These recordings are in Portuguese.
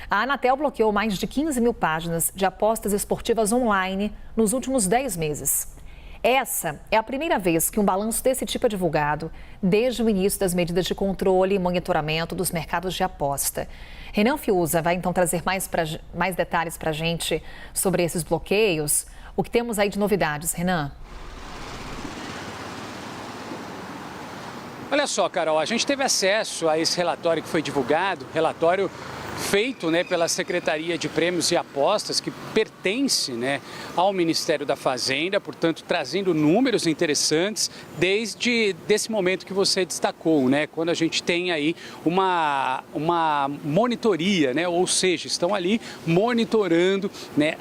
A Anatel bloqueou mais de 15 mil páginas de apostas esportivas online nos últimos 10 meses. Essa é a primeira vez que um balanço desse tipo é divulgado desde o início das medidas de controle e monitoramento dos mercados de aposta. Renan Fiuza vai então trazer mais detalhes para a gente sobre esses bloqueios. O que temos aí de novidades, Renan? Olha só, Carol, a gente teve acesso a esse relatório que foi divulgado, relatório feito pela Secretaria de Prêmios e Apostas, que pertence ao Ministério da Fazenda, portanto, trazendo números interessantes desde esse momento que você destacou, quando a gente tem aí uma monitoria, ou seja, estão ali monitorando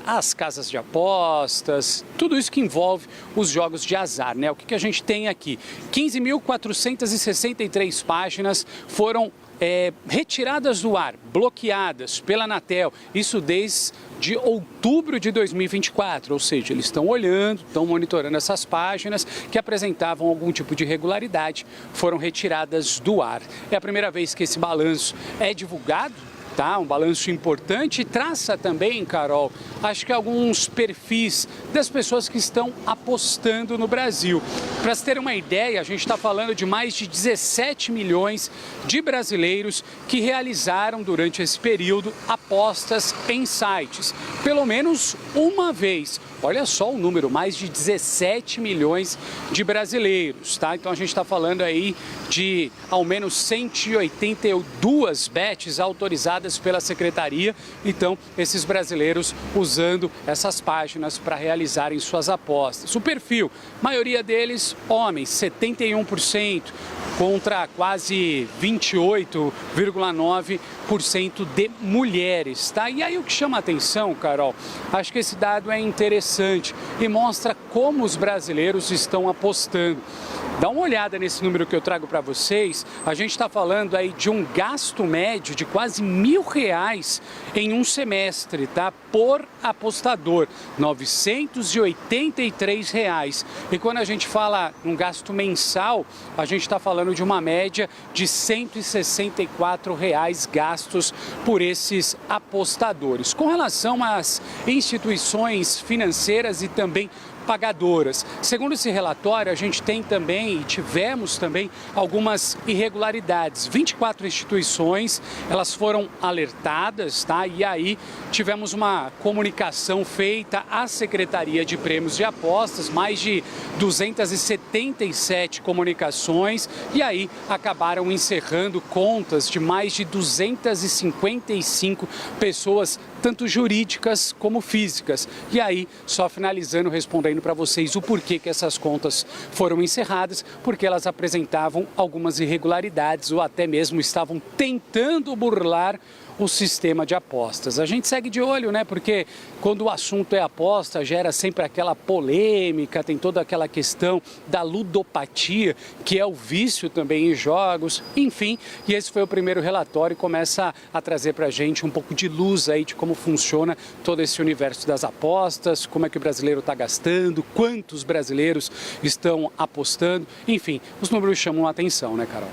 as casas de apostas, tudo isso que envolve os jogos de azar, O que a gente tem aqui? 15.463 páginas foram retiradas do ar, bloqueadas pela Anatel, isso desde outubro de 2024, ou seja, eles estão olhando, estão monitorando essas páginas que apresentavam algum tipo de irregularidade, foram retiradas do ar. É a primeira vez que esse balanço é divulgado. Um balanço importante e traça também, Carol, acho que alguns perfis das pessoas que estão apostando no Brasil. Para se ter uma ideia, a gente está falando de mais de 17 milhões de brasileiros que realizaram durante esse período apostas em sites, pelo menos uma vez. Olha só o número, mais de 17 milhões de brasileiros, Então a gente está falando aí de ao menos 182 bets autorizadas pela Secretaria. Então, esses brasileiros usando essas páginas para realizarem suas apostas. O perfil, maioria deles homens, 71%, contra quase 28,9% de mulheres, E aí o que chama a atenção, Carol, acho que esse dado é interessante e mostra como os brasileiros estão apostando. Dá uma olhada nesse número que eu trago para vocês. A gente está falando aí de um gasto médio de quase R$1.000 em um semestre, por apostador, R$983. E quando a gente fala um gasto mensal, a gente está falando de uma média de R$164 gastos por esses apostadores. Com relação às instituições financeiras e também pagadoras. Segundo esse relatório, a gente tem também e tivemos também algumas irregularidades. 24 instituições, elas foram alertadas, E aí tivemos uma comunicação feita à Secretaria de Prêmios e Apostas, mais de 277 comunicações, e aí acabaram encerrando contas de mais de 255 pessoas, tanto jurídicas como físicas. E aí, só finalizando, respondendo para vocês o porquê que essas contas foram encerradas, porque elas apresentavam algumas irregularidades ou até mesmo estavam tentando burlar o sistema de apostas. A gente segue de olho, porque quando o assunto é aposta, gera sempre aquela polêmica, tem toda aquela questão da ludopatia, que é o vício também em jogos, enfim. E esse foi o primeiro relatório e começa a trazer para a gente um pouco de luz aí de como funciona todo esse universo das apostas, como é que o brasileiro está gastando, quantos brasileiros estão apostando, enfim, os números chamam a atenção, Carol?